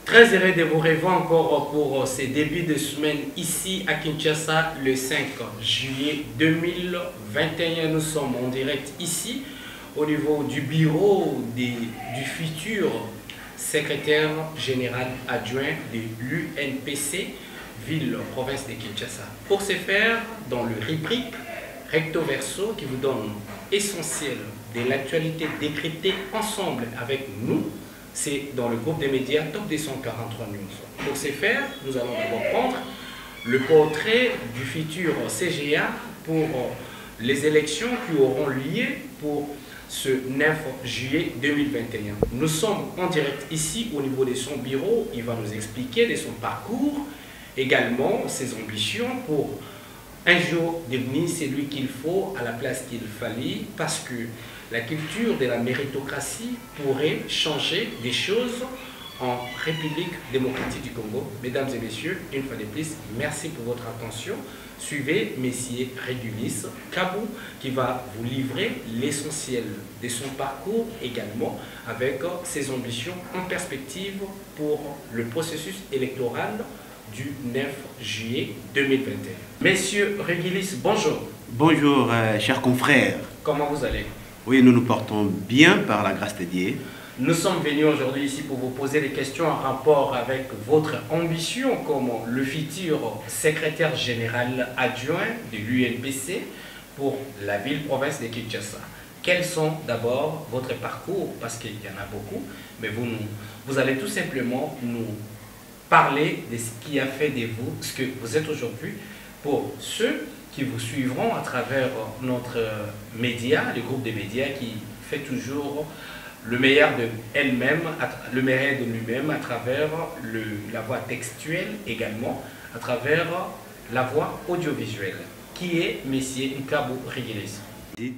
Très heureux de vous revoir encore pour ces débuts de semaine ici à Kinshasa le 5 juillet 2021. Nous sommes en direct ici au niveau du bureau du futur secrétaire général adjoint de l'UNPC, ville-province de Kinshasa. Pour ce faire, dans le rubrique recto verso qui vous donne essentiel de l'actualité décryptée ensemble avec nous, c'est dans le groupe des médias Top 243 News. Pour ce faire, nous allons d'abord prendre le portrait du futur CGA pour les élections qui auront lieu pour ce 9 juillet 2021. Nous sommes en direct ici au niveau de son bureau. Il va nous expliquer de son parcours, également ses ambitions pour un jour devenir celui qu'il faut à la place qu'il fallait, parce que la culture de la méritocratie pourrait changer des choses en République démocratique du Congo. Mesdames et messieurs, une fois de plus, merci pour votre attention. Suivez Messieurs Régulis Kabou qui va vous livrer l'essentiel de son parcours, également avec ses ambitions en perspective pour le processus électoral du 9 juillet 2021. Messieurs Régulis, bonjour. Bonjour, chers confrères. Comment vous allez? Oui, nous nous portons bien par la grâce de Dieu. Nous sommes venus aujourd'hui ici pour vous poser des questions en rapport avec votre ambition comme le futur secrétaire général adjoint de l'UNPC pour la ville-province de Kinshasa. Quels sont d'abord votre parcours? Parce qu'il y en a beaucoup, mais vous allez tout simplement nous parler de ce qui a fait de vous ce que vous êtes aujourd'hui pour ceux qui vous suivront à travers notre média, le groupe des médias qui fait toujours le meilleur de elle-même, le meilleur de lui-même à travers la voix textuelle, également à travers la voix audiovisuelle, qui est Messieurs Nkabou Régulis. Je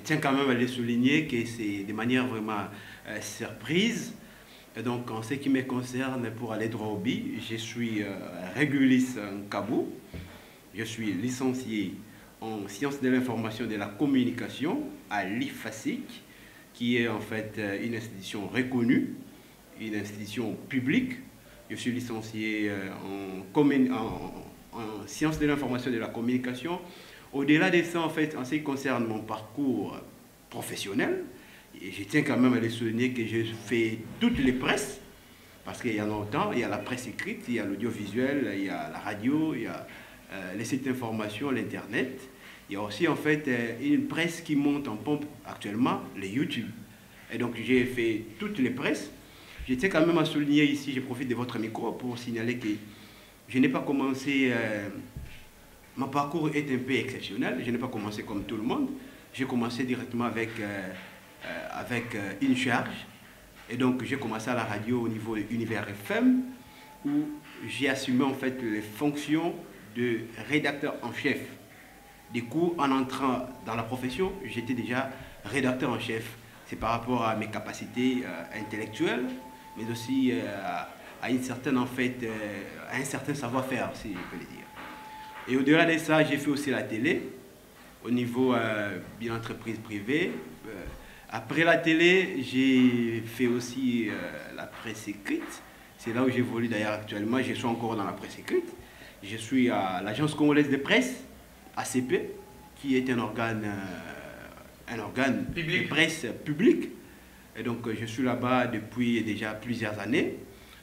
tiens quand même à le souligner que c'est de manière vraiment surprise. Et donc, en ce qui me concerne, pour aller droit au but, je suis Régulis Nkabou. Je suis licencié en sciences de l'information et de la communication à l'IFASIC, qui est en fait une institution reconnue, une institution publique. Je suis licencié en sciences de l'information et de la communication. Au-delà de ça, en fait, en ce qui concerne mon parcours professionnel, je tiens quand même à le souligner que je fais toutes les presses, parce qu'il y en a autant, il y a la presse écrite, il y a l'audiovisuel, il y a la radio, il y a les sites d'information, l'Internet. Il y a aussi en fait une presse qui monte en pompe actuellement, les YouTube. Et donc j'ai fait toutes les presses. Je tiens quand même à souligner ici, je profite de votre micro pour signaler que je n'ai pas commencé, mon parcours est un peu exceptionnel, je n'ai pas commencé comme tout le monde. J'ai commencé directement avec une charge. Et donc j'ai commencé à la radio au niveau de Univers FM, où j'ai assumé en fait les fonctions de rédacteur en chef. Du coup, en entrant dans la profession, j'étais déjà rédacteur en chef. C'est par rapport à mes capacités intellectuelles, mais aussi à une certaine, en fait, à un certain savoir-faire, si je peux le dire. Et au-delà de ça, j'ai fait aussi la télé, au niveau d'une entreprise privée. Après la télé, j'ai fait aussi la presse écrite. C'est là où j'évolue d'ailleurs actuellement. Je suis encore dans la presse écrite. Je suis à l'Agence congolaise de presse, ACP, qui est un organe de presse public. Et donc, je suis là-bas depuis déjà plusieurs années.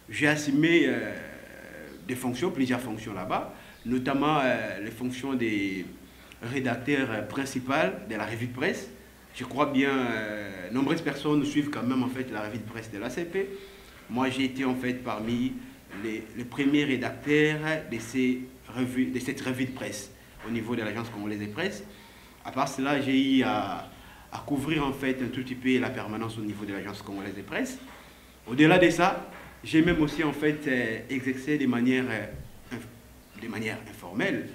J'ai assumé plusieurs fonctions là-bas, notamment les fonctions des rédacteurs principaux de la revue de presse. Je crois bien, nombreuses personnes nous suivent quand même en fait la revue de presse de l'ACP. Moi, j'ai été en fait parmi les premiers rédacteurs de cette revue de presse au niveau de l'Agence congolaise de presse. À part cela, j'ai eu à couvrir en fait un tout petit peu la permanence au niveau de l'Agence congolaise de presse. Au-delà de ça, j'ai même aussi en fait exercé de manière informelle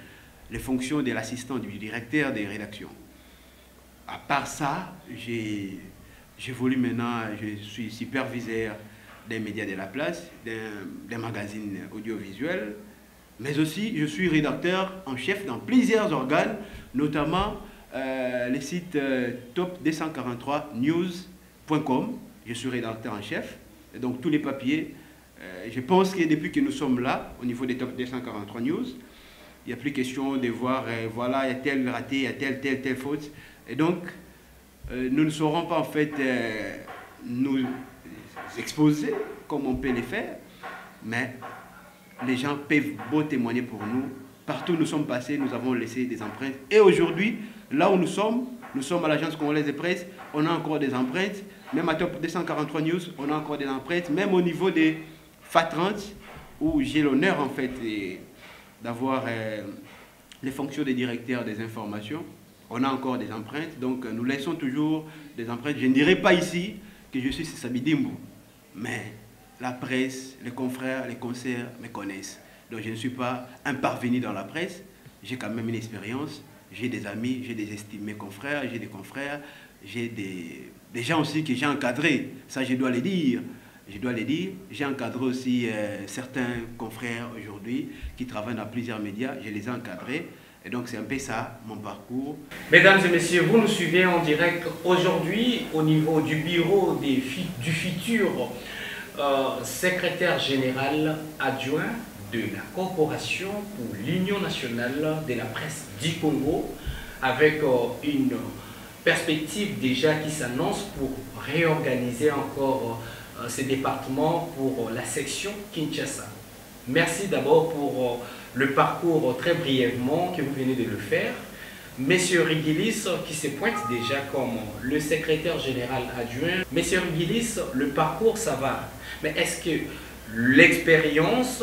les fonctions de l'assistant du directeur des rédactions. À part ça, j'évolue maintenant, je suis superviseur des médias de la place, des magazines audiovisuels, mais aussi je suis rédacteur en chef dans plusieurs organes, notamment le site top243news.com. Je suis rédacteur en chef, et donc tous les papiers Je pense que depuis que nous sommes là, au niveau des top 243 news, il n'y a plus question de voir, voilà, il y a tel raté, il y a telle faute. Et donc, nous ne saurons pas en fait nous exposer comme on peut les faire, mais les gens peuvent beau témoigner pour nous. Partout où nous sommes passés, nous avons laissé des empreintes. Et aujourd'hui, là où nous sommes à l'Agence congolaise de presse, on a encore des empreintes. Même à Top 243 News, on a encore des empreintes. Même au niveau des FAT30, où j'ai l'honneur en fait d'avoir les fonctions des directeurs des informations, on a encore des empreintes. Donc nous laissons toujours des empreintes. Je ne dirais pas ici que je suis Sabidimbo, mais la presse, les confrères, les concerts me connaissent. Donc je ne suis pas un parvenu dans la presse, j'ai quand même une expérience, j'ai des amis, j'ai des estimés confrères, j'ai des confrères, j'ai des gens aussi que j'ai encadrés, ça je dois le dire. J'ai encadré aussi certains confrères aujourd'hui qui travaillent dans plusieurs médias, je les ai encadrés. Et donc c'est un peu ça, mon parcours. Mesdames et messieurs, vous nous suivez en direct aujourd'hui au niveau du bureau du futur secrétaire général adjoint de la Corporation pour l'Union nationale de la presse du Congo, avec une perspective déjà qui s'annonce pour réorganiser encore ces départements pour la section Kinshasa. Merci d'abord pour le parcours très brièvement que vous venez de le faire. Monsieur Rigilis qui se pointe déjà comme le secrétaire général adjoint. Monsieur Rigilis, le parcours ça va, mais est-ce que l'expérience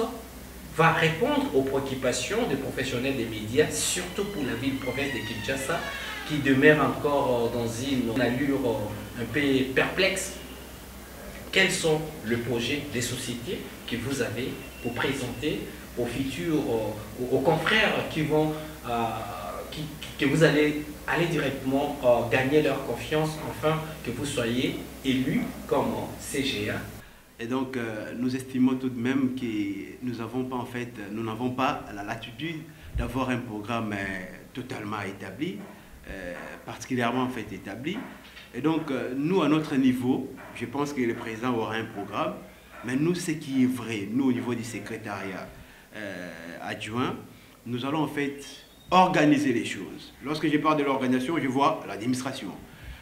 va répondre aux préoccupations des professionnels des médias, surtout pour la ville-province de Kinshasa, qui demeure encore dans une allure un peu perplexe? Quels sont les projets des sociétés que vous avez pour présenter aux futurs, aux confrères qui vont, que vous allez aller directement gagner leur confiance, afin que vous soyez élus comme CGA? Et donc, nous estimons tout de même que nous n'avons pas la latitude d'avoir un programme totalement établi, particulièrement établi. Et donc, nous, à notre niveau, je pense que le président aura un programme, mais nous, ce qui est vrai, nous, au niveau du secrétariat adjoint, nous allons organiser les choses. Lorsque je parle de l'organisation, je vois l'administration.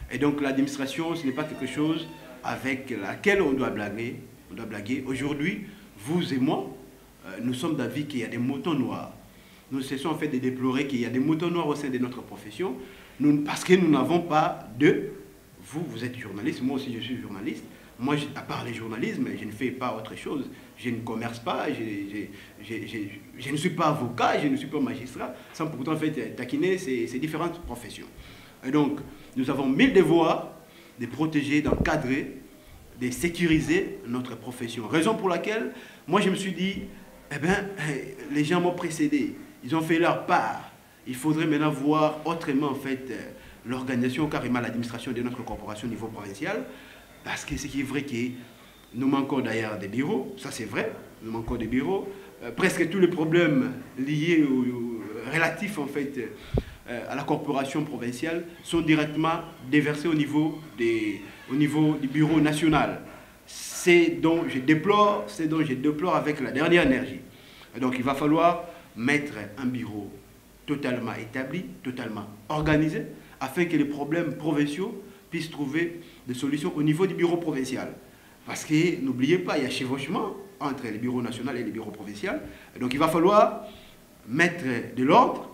Et donc, l'administration, ce n'est pas quelque chose avec laquelle on doit blaguer. Aujourd'hui, vous et moi, nous sommes d'avis qu'il y a des moutons noirs. Nous cessons de déplorer qu'il y a des moutons noirs au sein de notre profession, parce que nous n'avons pas de... Vous êtes journaliste, moi aussi je suis journaliste. Moi, à part le journalisme, je ne fais pas autre chose. Je ne commerce pas, je ne suis pas avocat, je ne suis pas magistrat, sans pourtant taquiner ces différentes professions. Et donc, nous avons 1000 devoirs de protéger, d'encadrer, de sécuriser notre profession. Raison pour laquelle, moi je me suis dit, les gens m'ont précédé, ils ont fait leur part. Il faudrait maintenant voir autrement l'organisation, carrément l'administration de notre corporation au niveau provincial, parce que ce qui est vrai que nous manquons d'ailleurs des bureaux, ça c'est vrai, nous manquons des bureaux. Presque tous les problèmes liés relatifs à la corporation provinciale sont directement déversés au niveau du bureau national. C'est dont je déplore avec la dernière énergie. Donc il va falloir mettre un bureau totalement établi, totalement organisé, afin que les problèmes provinciaux puissent trouver des solutions au niveau du bureau provincial. Parce que n'oubliez pas, il y a chevauchement entre les bureaux nationaux et les bureaux provinciaux. Donc il va falloir mettre de l'ordre,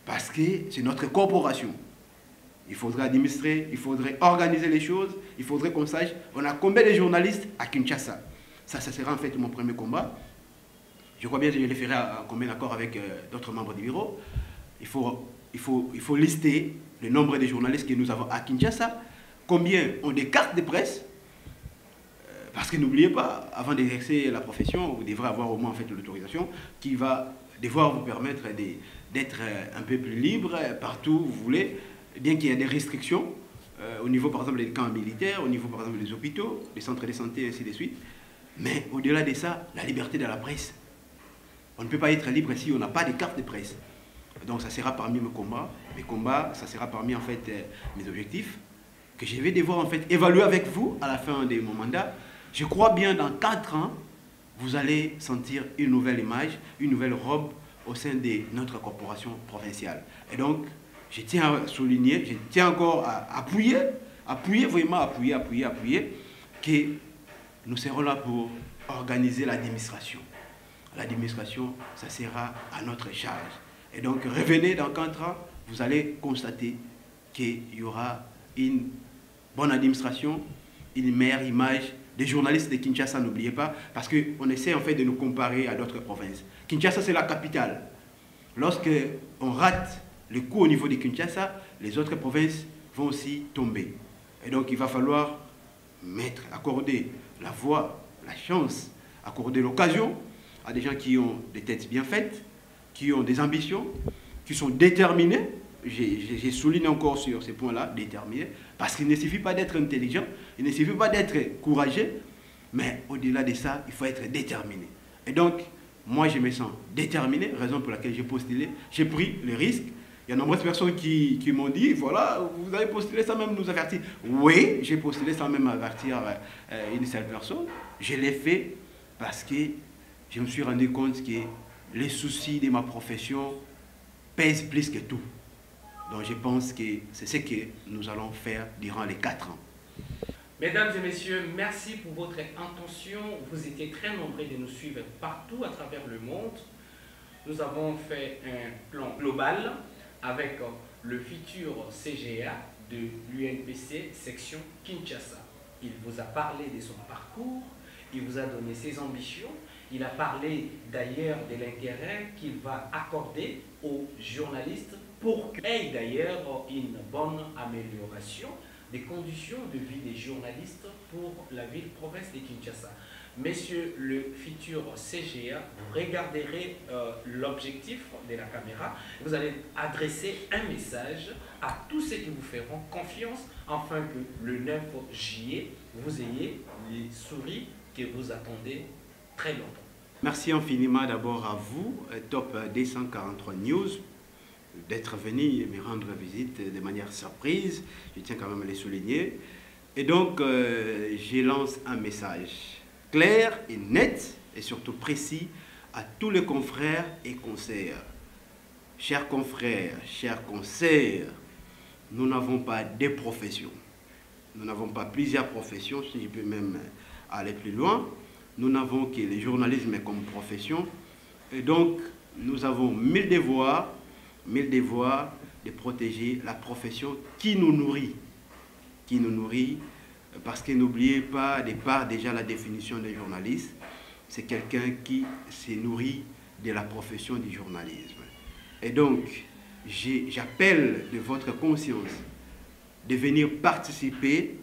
parce que c'est notre corporation. Il faudrait administrer, il faudrait organiser les choses, il faudrait qu'on sache, on a combien de journalistes à Kinshasa. Ça sera mon premier combat. Je crois bien que je le ferai en commun accord avec d'autres membres du bureau. Il faut lister le nombre de journalistes que nous avons à Kinshasa, combien ont des cartes de presse, parce que n'oubliez pas, avant d'exercer la profession, vous devrez avoir au moins l'autorisation qui va devoir vous permettre d'être un peu plus libre partout où vous voulez, bien qu'il y ait des restrictions au niveau par exemple des camps militaires, au niveau par exemple des hôpitaux, des centres de santé, ainsi de suite. Mais au-delà de ça, la liberté de la presse. On ne peut pas être libre si on n'a pas de carte de presse. Donc ça sera parmi mes combats. Mes combats, ça sera parmi mes objectifs que je vais devoir évaluer avec vous à la fin de mon mandat. Je crois bien dans 4 ans, vous allez sentir une nouvelle image, une nouvelle robe au sein de notre corporation provinciale. Et donc, je tiens à souligner, je tiens encore à appuyer, vraiment appuyer, que nous serons là pour organiser l'administration. L'administration, ça sera à notre charge. Et donc, revenez dans 4 ans, vous allez constater qu'il y aura une bonne administration, une meilleure image des journalistes de Kinshasa, n'oubliez pas, parce qu'on essaie en fait de nous comparer à d'autres provinces. Kinshasa, c'est la capitale. Lorsque on rate le coup au niveau de Kinshasa, les autres provinces vont aussi tomber. Et donc, il va falloir accorder la voix, la chance, accorder l'occasion à des gens qui ont des têtes bien faites, qui ont des ambitions, qui sont déterminés. J'ai souligné encore sur ces points-là, déterminés, parce qu'il ne suffit pas d'être intelligent, il ne suffit pas d'être courageux, mais au-delà de ça, il faut être déterminé. Et donc, moi, je me sens déterminé, raison pour laquelle j'ai postulé, j'ai pris le risque. Il y a de nombreuses personnes qui m'ont dit, voilà, vous avez postulé sans même nous avertir. Oui, j'ai postulé sans même avertir une seule personne. Je l'ai fait parce que je me suis rendu compte que les soucis de ma profession pèsent plus que tout. Donc je pense que c'est ce que nous allons faire durant les 4 ans. Mesdames et messieurs, merci pour votre intention. Vous étiez très nombreux de nous suivre partout à travers le monde. Nous avons fait un plan global avec le futur CGA de l'UNPC section Kinshasa. Il vous a parlé de son parcours, il vous a donné ses ambitions, il a parlé d'ailleurs de l'intérêt qu'il va accorder aux journalistes pour qu'il y ait d'ailleurs une bonne amélioration des conditions de vie des journalistes pour la ville-province de Kinshasa. Messieurs le futur CGA, vous regarderez l'objectif de la caméra. Vous allez adresser un message à tous ceux qui vous feront confiance afin que le 9 juillet, vous ayez les souris que vous attendez très longtemps. Merci infiniment d'abord à vous, Top 243 News, d'être venu me rendre visite de manière surprise. Je tiens quand même à les souligner. Et donc, je lance un message clair et net et surtout précis à tous les confrères et consoeurs. Chers confrères, chers consoeurs, nous n'avons pas des professions. Nous n'avons pas plusieurs professions, si je peux même aller plus loin. Nous n'avons que le journalisme comme profession. Et donc, nous avons 1000 devoirs de protéger la profession qui nous nourrit. Parce que n'oubliez pas, de part déjà la définition des journalistes, c'est quelqu'un qui se nourrit de la profession du journalisme. Et donc, j'appelle de votre conscience de venir participer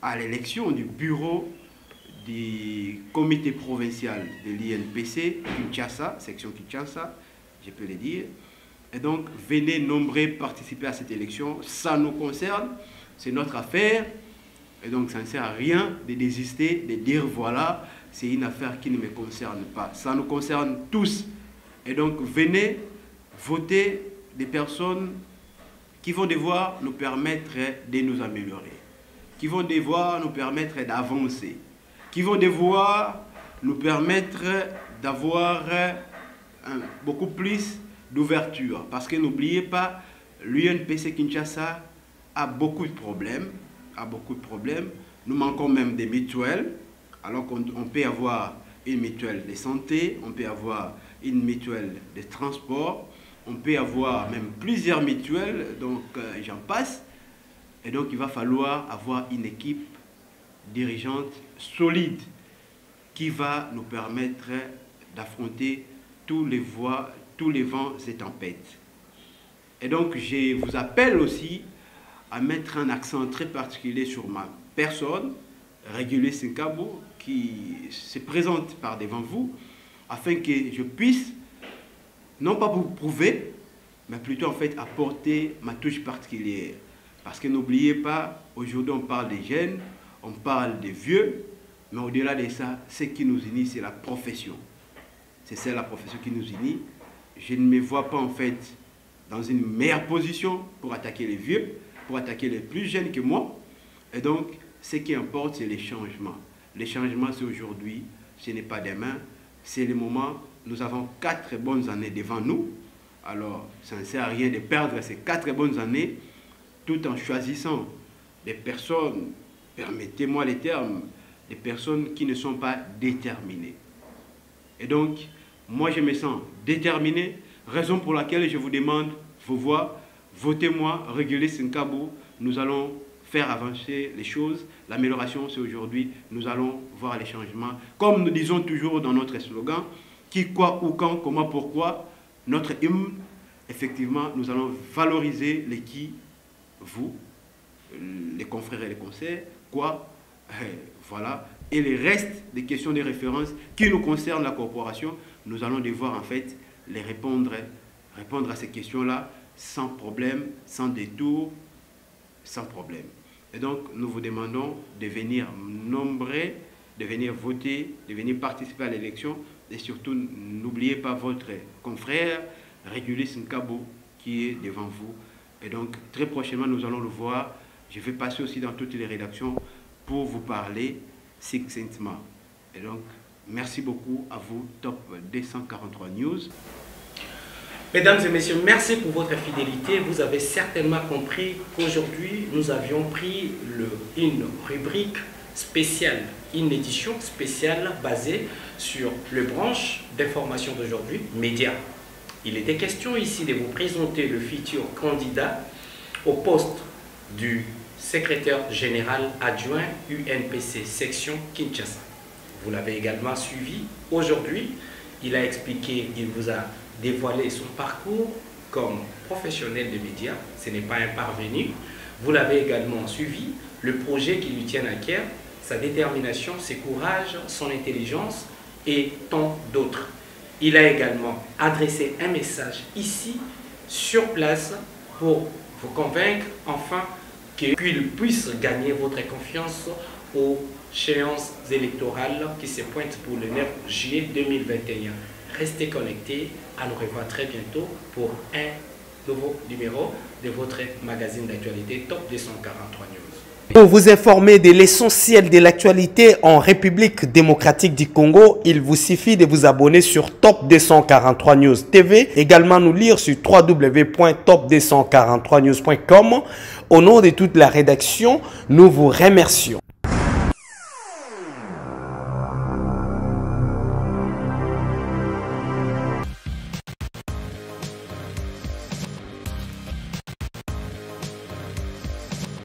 à l'élection du bureau du comité provincial de l'INPC, Kinshasa, section Kinshasa, je peux le dire. Et donc, venez nombreux participer à cette élection, ça nous concerne, c'est notre affaire. Et donc, ça ne sert à rien de désister, de dire voilà, c'est une affaire qui ne me concerne pas. Ça nous concerne tous. Et donc, venez voter des personnes qui vont devoir nous permettre de nous améliorer, qui vont devoir nous permettre d'avancer, qui vont devoir nous permettre d'avoir beaucoup plus d'ouverture. Parce que n'oubliez pas, l'UNPC Kinshasa a beaucoup de problèmes. Nous manquons même des mutuelles, alors qu'on peut avoir une mutuelle de santé, on peut avoir une mutuelle de transport, on peut avoir même plusieurs mutuelles, donc j'en passe. Et donc il va falloir avoir une équipe dirigeante solide qui va nous permettre d'affronter tous les vents et tempêtes. Et donc je vous appelle aussi à mettre un accent très particulier sur ma personne, Régulé Sinkabo, qui se présente par devant vous, afin que je puisse, non pas vous prouver, mais plutôt en fait apporter ma touche particulière. Parce que n'oubliez pas, aujourd'hui on parle des jeunes, on parle des vieux, mais au-delà de ça, ce qui nous unit, c'est la profession. C'est ça la profession qui nous unit. Je ne me vois pas en fait dans une meilleure position pour attaquer les vieux, pour attaquer les plus jeunes que moi. Et donc, ce qui importe, c'est les changements. Les changements, c'est aujourd'hui, ce n'est pas demain, c'est le moment. Nous avons 4 bonnes années devant nous. Alors, ça ne sert à rien de perdre ces 4 bonnes années tout en choisissant des personnes, permettez-moi les termes, des personnes qui ne sont pas déterminées. Et donc, moi je me sens déterminé, raison pour laquelle je vous demande vos voix, votez-moi, régulez Sinkabo, nous allons faire avancer les choses. L'amélioration, c'est aujourd'hui, nous allons voir les changements. Comme nous disons toujours dans notre slogan, qui, quoi, où, quand, comment, pourquoi, notre hymne, effectivement, nous allons valoriser les qui, vous, les confrères et les consoeurs, quoi, voilà. Et les restes des questions de référence qui nous concernent la corporation, nous allons devoir en fait les répondre à ces questions-là sans problème, sans détour, sans problème. Et donc, nous vous demandons de venir nombreux, de venir voter, de venir participer à l'élection. Et surtout, n'oubliez pas votre confrère, Régulus Nkabo, qui est devant vous. Et donc, très prochainement, nous allons le voir. Je vais passer aussi dans toutes les rédactions pour vous parler succinctement. Et donc, merci beaucoup à vous, Top 243 News. Mesdames et messieurs, merci pour votre fidélité. Vous avez certainement compris qu'aujourd'hui, nous avions pris une rubrique spéciale, une édition spéciale basée sur le branche d'information d'aujourd'hui, médias. Il était question ici de vous présenter le futur candidat au poste du secrétaire général adjoint UNPC section Kinshasa. Vous l'avez également suivi aujourd'hui. Il a expliqué, il vous a dévoilé son parcours comme professionnel de médias. Ce n'est pas un parvenu. Vous l'avez également suivi, le projet qui lui tient à cœur, sa détermination, ses courages, son intelligence et tant d'autres. Il a également adressé un message ici, sur place, pour vous convaincre enfin qu'il puisse gagner votre confiance aux échéances électorales qui se pointent pour le 9 juillet 2021. Restez connectés, à nous revoir très bientôt pour un nouveau numéro de votre magazine d'actualité Top 243 News. Pour vous informer de l'essentiel de l'actualité en République démocratique du Congo, il vous suffit de vous abonner sur Top 243 News TV, également nous lire sur www.top243news.com. Au nom de toute la rédaction, nous vous remercions.